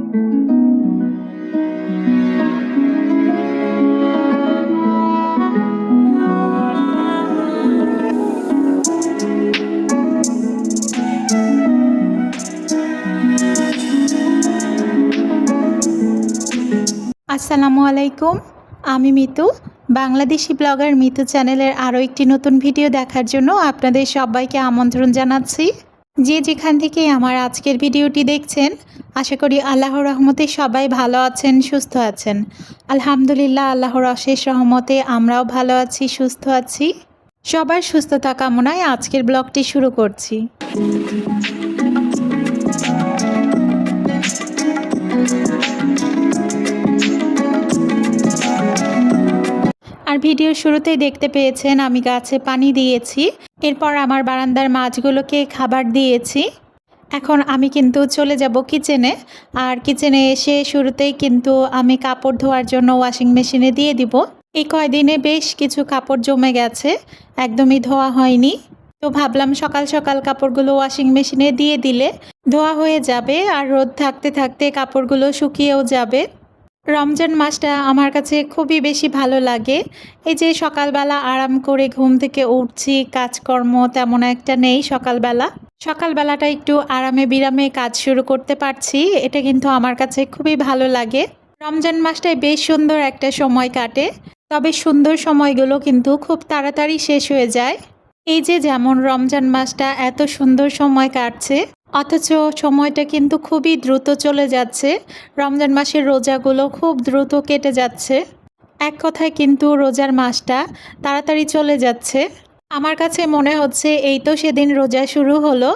আসসালামু আলাইকুম, আমি মিতু। বাংলাদেশি ব্লগার মিতু চ্যানেলের আরও একটি নতুন ভিডিও দেখার জন্য আপনাদের সবাইকে আমন্ত্রণ জানাচ্ছি। যে যেখান থেকে আমার আজকের ভিডিওটি দেখছেন, আশা করি আল্লাহর রহমতে সবাই ভালো আছেন, সুস্থ আছেন। আলহামদুলিল্লাহ, আল্লাহর অশেষ রহমতে আমরাও ভালো আছি, সুস্থ আছি। সবার সুস্থতা কামনায় আজকের ব্লগটি শুরু করছি। আর ভিডিওর শুরুতেই দেখতে পেয়েছেন আমি গাছে পানি দিয়েছি, এরপর আমার বারান্দার মাছগুলোকে খাবার দিয়েছি। এখন আমি কিন্তু চলে যাব কিচেনে। আর কিচেনে এসে শুরুতেই কিন্তু আমি কাপড় ধোয়ার জন্য ওয়াশিং মেশিনে দিয়ে দিব। এই কয়দিনে বেশ কিছু কাপড় জমে গেছে, একদমই ধোয়া হয়নি। তো ভাবলাম সকাল সকাল কাপড়গুলো ওয়াশিং মেশিনে দিয়ে দিলে ধোয়া হয়ে যাবে, আর রোদ থাকতে থাকতে কাপড়গুলো শুকিয়েও যাবে। রমজান মাসটা আমার কাছে খুবই বেশি ভালো লাগে। এই যে সকালবেলা আরাম করে ঘুম থেকে উঠছি, কাজকর্ম তেমন একটা নেই। সকালবেলাটা একটু আরামে বিরামে কাজ শুরু করতে পারছি, এটা কিন্তু আমার কাছে খুবই ভালো লাগে। রমজান মাসটায় বেশ সুন্দর একটা সময় কাটে, তবে সুন্দর সময়গুলো কিন্তু খুব তাড়াতাড়ি শেষ হয়ে যায়। এই যে যেমন রমজান মাসটা এত সুন্দর সময় কাটছে, অথচ সময়টা কিন্তু খুবই দ্রুত চলে যাচ্ছে। রমজান মাসের রোজাগুলো খুব দ্রুত কেটে যাচ্ছে। এক কথায় কিন্তু রোজার মাসটা তাড়াতাড়ি চলে যাচ্ছে। আমার কাছে মনে হচ্ছে এই তো সেদিন রোজা শুরু হলো,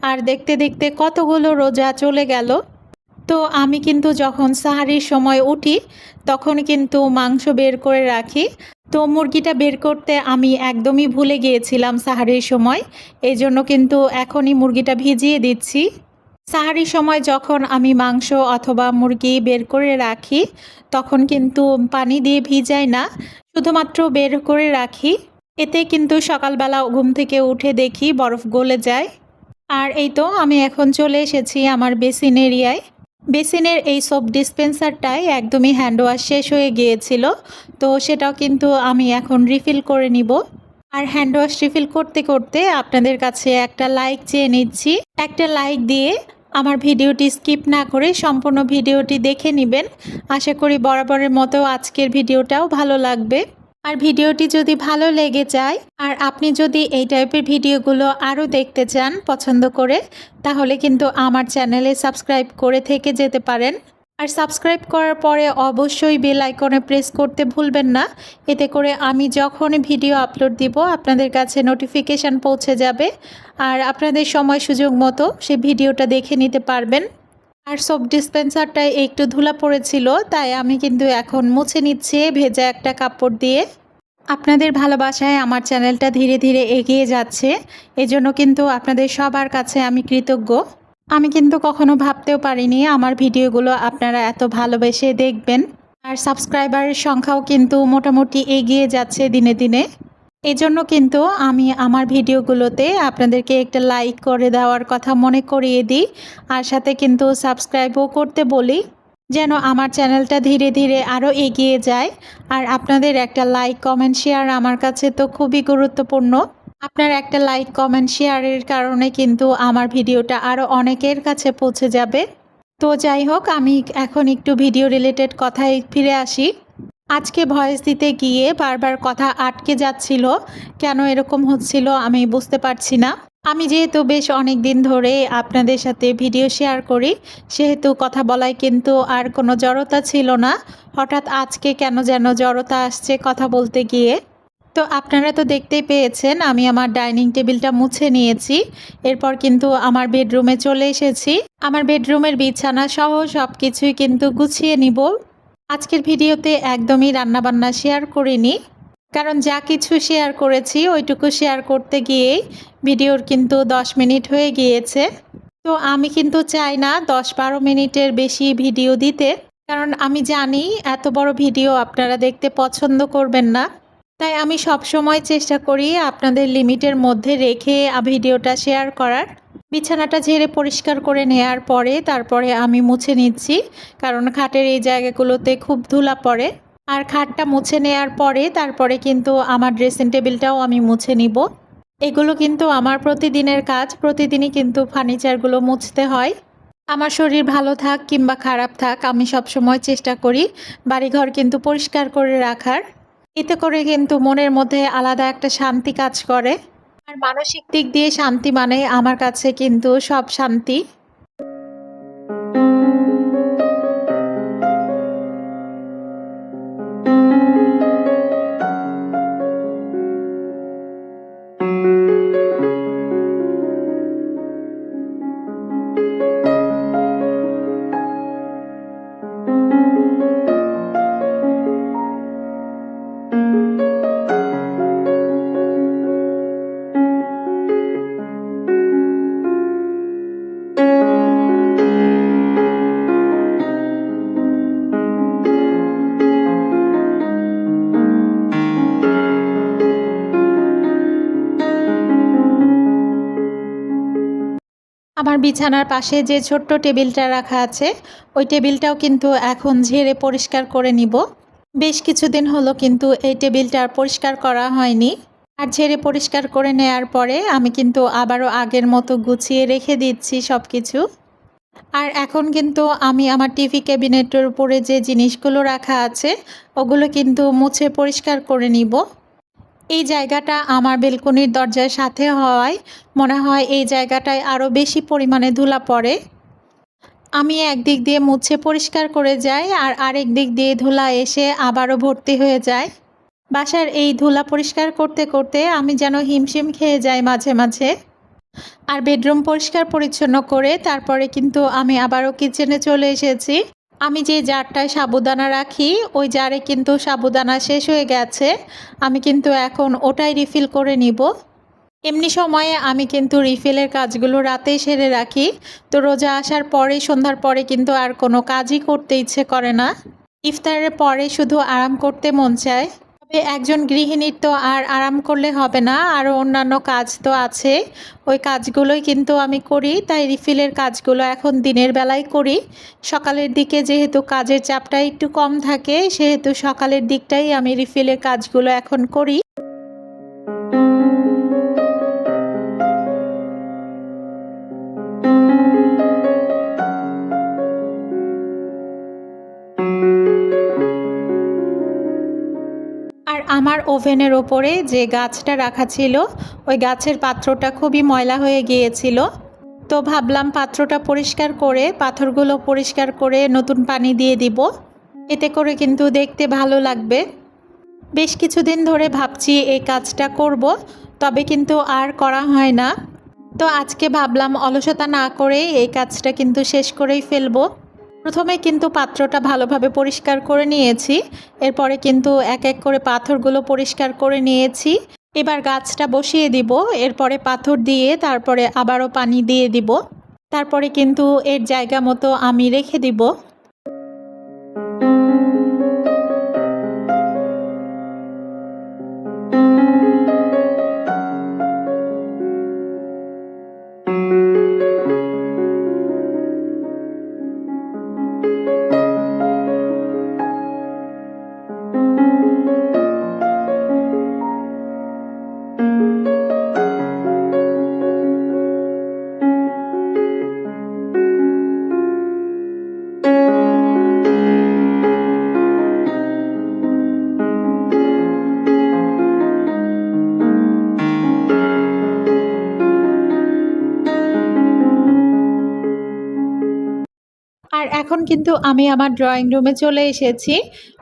আর দেখতে দেখতে কতগুলো রোজা চলে গেল। তো আমি কিন্তু যখন সাহারির সময় উঠি তখন কিন্তু মাংস বের করে রাখি। তো মুরগিটা বের করতে আমি একদমই ভুলে গিয়েছিলাম সাহারির সময়, এই জন্য কিন্তু এখনই মুরগিটা ভিজিয়ে দিচ্ছি। সাহারির সময় যখন আমি মাংস অথবা মুরগি বের করে রাখি তখন কিন্তু পানি দিয়ে ভিজাই না, শুধুমাত্র বের করে রাখি। এতে কিন্তু সকালবেলা ঘুম থেকে উঠে দেখি বরফ গলে যায়। আর এই তো আমি এখন চলে এসেছি আমার বেসিন এরিয়ায়। বেসিনের এই সোপ ডিসপেন্সারটায় একদমই হ্যান্ড ওয়াশ শেষ হয়ে গিয়েছিল, তো সেটাও কিন্তু আমি এখন রিফিল করে নিব। আর হ্যান্ড ওয়াশ রিফিল করতে করতে আপনাদের কাছে একটা লাইক চেয়ে নিচ্ছি। একটা লাইক দিয়ে আমার ভিডিওটি স্কিপ না করে সম্পূর্ণ ভিডিওটি দেখে নেবেন। আশা করি বরাবরের মতো আজকের ভিডিওটাও ভালো লাগবে। আর ভিডিওটি যদি ভালো লেগে যায় আর আপনি যদি এই টাইপের ভিডিওগুলো আরও দেখতে চান পছন্দ করে, তাহলে কিন্তু আমার চ্যানেলে সাবস্ক্রাইব করে থেকে যেতে পারেন। আর সাবস্ক্রাইব করার পরে অবশ্যই বেল আইকনে প্রেস করতে ভুলবেন না, এতে করে আমি যখন ভিডিও আপলোড দিব আপনাদের কাছে নোটিফিকেশান পৌঁছে যাবে, আর আপনাদের সময় সুযোগ মতো সে ভিডিওটা দেখে নিতে পারবেন। আর সোপ ডিসপেন্সারটায় একটু ধুলা পড়েছিল, তাই আমি কিন্তু এখন মুছে নিচ্ছি ভেজা একটা কাপড় দিয়ে। আপনাদের ভালোবাসায় আমার চ্যানেলটা ধীরে ধীরে এগিয়ে যাচ্ছে, এজন্য কিন্তু আপনাদের সবার কাছে আমি কৃতজ্ঞ। আমি কিন্তু কখনো ভাবতেও পারিনি আমার ভিডিওগুলো আপনারা এত ভালোবেসে দেখবেন। আর সাবস্ক্রাইবারের সংখ্যাও কিন্তু মোটামুটি এগিয়ে যাচ্ছে দিনে দিনে। এজন্য কিন্তু আমি আমার ভিডিওগুলোতে আপনাদেরকে একটা লাইক করে দেওয়ার কথা মনে করিয়ে দিই, আর সাথে কিন্তু সাবস্ক্রাইবও করতে বলি, যেন আমার চ্যানেলটা ধীরে ধীরে আরও এগিয়ে যায়। আর আপনাদের একটা লাইক কমেন্ট শেয়ার আমার কাছে তো খুবই গুরুত্বপূর্ণ। আপনার একটা লাইক কমেন্ট শেয়ারের কারণে কিন্তু আমার ভিডিওটা আরও অনেকের কাছে পৌঁছে যাবে। তো যাই হোক, আমি এখন একটু ভিডিও রিলেটেড কথায় ফিরে আসি। আজকে ভয়েস দিতে গিয়ে বারবার কথা আটকে যাচ্ছিল, কেন এরকম হচ্ছিল আমি বুঝতে পারছি না। আমি যেহেতু বেশ অনেক দিন ধরে আপনাদের সাথে ভিডিও শেয়ার করি, সেহেতু কথা বলায় কিন্তু আর কোনো জড়তা ছিল না। হঠাৎ আজকে কেন যেন জড়তা আসছে কথা বলতে গিয়ে। তো আপনারা তো দেখতেই পেয়েছেন আমি আমার ডাইনিং টেবিলটা মুছে নিয়েছি, এরপর কিন্তু আমার বেডরুমে চলে এসেছি। আমার বেডরুমের বিছানা সহ সব কিছুই কিন্তু গুছিয়ে নিব। আজকের ভিডিওতে একদমই রান্নাবান্না শেয়ার করিনি, কারণ যা কিছু শেয়ার করেছি ওইটুকু শেয়ার করতে গিয়েই ভিডিওর কিন্তু 10 মিনিট হয়ে গিয়েছে। তো আমি কিন্তু চাই না 10-12 মিনিটের বেশি ভিডিও দিতে, কারণ আমি জানি এত বড় ভিডিও আপনারা দেখতে পছন্দ করবেন না। তাই আমি সব সময় চেষ্টা করি আপনাদের লিমিটের মধ্যে রেখে ভিডিওটা শেয়ার করার। বিছানাটা ঝেড়ে পরিষ্কার করে নেয়ার পরে তারপরে আমি মুছে নিচ্ছি, কারণ খাটের এই জায়গাগুলোতে খুব ধুলা পড়ে। আর খাটটা মুছে নেয়ার পরে তারপরে কিন্তু আমার ড্রেসিং টেবিলটাও আমি মুছে নিব। এগুলো কিন্তু আমার প্রতিদিনের কাজ, প্রতিদিনই কিন্তু ফার্নিচারগুলো মুছতে হয়। আমার শরীর ভালো থাক কিংবা খারাপ থাক, আমি সবসময় চেষ্টা করি বাড়িঘর কিন্তু পরিষ্কার করে রাখার। এতে করে কিন্তু মনের মধ্যে আলাদা একটা শান্তি কাজ করে। আর মানসিক দিক দিয়ে শান্তি মানে আমার কাছে কিন্তু সব শান্তি। আমার বিছানার পাশে যে ছোট্ট টেবিলটা রাখা আছে, ওই টেবিলটাও কিন্তু এখন ঝেড়ে পরিষ্কার করে নিব। বেশ কিছুদিন হলো কিন্তু এই টেবিলটা আর পরিষ্কার করা হয়নি। আর ঝেড়ে পরিষ্কার করে নেয়ার পরে আমি কিন্তু আবারও আগের মতো গুছিয়ে রেখে দিচ্ছি সব কিছু। আর এখন কিন্তু আমি আমার টিভি ক্যাবিনেটের উপরে যে জিনিসগুলো রাখা আছে, ওগুলো কিন্তু মুছে পরিষ্কার করে নিব। এই জায়গাটা আমার বেলকনির দরজার সাথে হওয়ায় মনে হয় এই জায়গাটায় আরও বেশি পরিমাণে ধুলা পড়ে। আমি একদিক দিয়ে মুছে পরিষ্কার করে যাই আর আরেক দিক দিয়ে ধুলা এসে আবারও ভর্তি হয়ে যায়। বাসার এই ধুলা পরিষ্কার করতে করতে আমি যেন হিমশিম খেয়ে যাই মাঝে মাঝে। আর বেডরুম পরিষ্কার পরিচ্ছন্ন করে তারপরে কিন্তু আমি আবারও কিচেনে চলে এসেছি। আমি যে জারটায় সাবুদানা রাখি, ওই জারে কিন্তু সাবুদানা শেষ হয়ে গেছে। আমি কিন্তু এখন ওটাই রিফিল করে নিব। এমনি সময়ে আমি কিন্তু রিফিলের কাজগুলো রাতেই সেরে রাখি। তো রোজা আসার পরে সন্ধ্যার পরে কিন্তু আর কোনো কাজই করতে ইচ্ছে করে না। ইফতারের পরে শুধু আরাম করতে মন চায়। তবে একজন গৃহিণীর তো আর আরাম করলে হবে না, আরও অন্যান্য কাজ তো আছে। ওই কাজগুলোই কিন্তু আমি করি, তাই রিফিলের কাজগুলো এখন দিনের বেলায় করি। সকালের দিকে যেহেতু কাজের চাপটা একটু কম থাকে, সেহেতু সকালের দিকটাই আমি রিফিলের কাজগুলো এখন করি। আর আমার ওভেনের ওপরে যে গাছটা রাখা ছিল, ওই গাছের পাত্রটা খুবই ময়লা হয়ে গিয়েছিল। তো ভাবলাম পাত্রটা পরিষ্কার করে, পাথরগুলো পরিষ্কার করে নতুন পানি দিয়ে দিব। এতে করে কিন্তু দেখতে ভালো লাগবে। বেশ কিছুদিন ধরে ভাবছি এই কাজটা করব, তবে কিন্তু আর করা হয় না। তো আজকে ভাবলাম অলসতা না করে এই কাজটা কিন্তু শেষ করেই ফেলবো। প্রথমে কিন্তু পাত্রটা ভালোভাবে পরিষ্কার করে নিয়েছি, এরপরে কিন্তু এক এক করে পাথরগুলো পরিষ্কার করে নিয়েছি। এবার গাছটা বসিয়ে দিব, এরপরে পাথর দিয়ে তারপরে আবারও পানি দিয়ে দিব। তারপরে কিন্তু এর জায়গা মতো আমি রেখে দিব। আর এখন কিন্তু আমি আমার ড্রয়িং রুমে চলে এসেছি।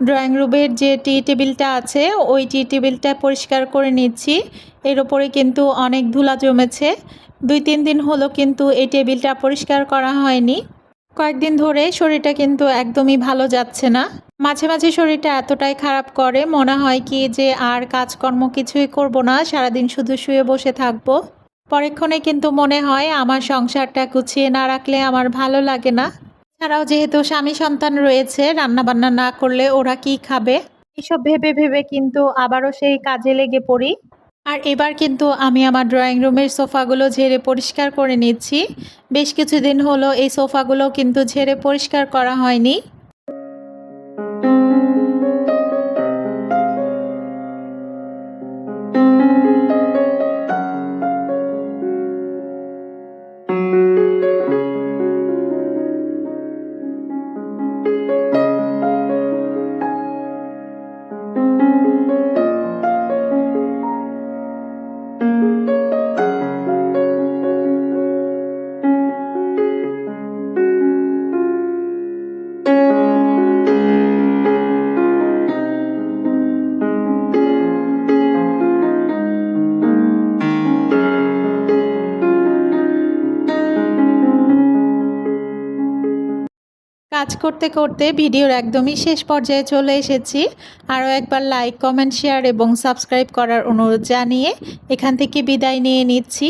ড্রয়িং রুমের যে টি টেবিলটা আছে, ওই টি টেবিলটা পরিষ্কার করে নিচ্ছি। এর ওপরে কিন্তু অনেক ধুলা জমেছে। 2-3 দিন হলো কিন্তু এই টেবিলটা পরিষ্কার করা হয়নি। কয়েকদিন ধরে শরীরটা কিন্তু একদমই ভালো যাচ্ছে না। মাঝে মাঝে শরীরটা এতটাই খারাপ করে, মনে হয় কি যে আর কাজকর্ম কিছুই করব না, সারাদিন শুধু শুয়ে বসে থাকবো। পরক্ষণে কিন্তু মনে হয় আমার সংসারটা গুছিয়ে না রাখলে আমার ভালো লাগে না। ছাড়াও যেহেতু স্বামী সন্তান রয়েছে, রান্নাবান্না না করলে ওরা কি খাবে, এসব ভেবে ভেবে কিন্তু আবারও সেই কাজে লেগে পড়ি। আর এবার কিন্তু আমি আমার ড্রয়িং রুমের সোফাগুলো ঝেড়ে পরিষ্কার করে নিচ্ছি। বেশ কিছুদিন হলো এই সোফাগুলো কিন্তু ঝেড়ে পরিষ্কার করা হয়নি। কাজ করতে করতে ভিডিওর একদমই শেষ পর্যায়ে চলে এসেছি। আরও একবার লাইক, কমেন্ট, শেয়ার এবং সাবস্ক্রাইব করার অনুরোধ জানিয়ে এখান থেকে বিদায় নিয়ে নিচ্ছি।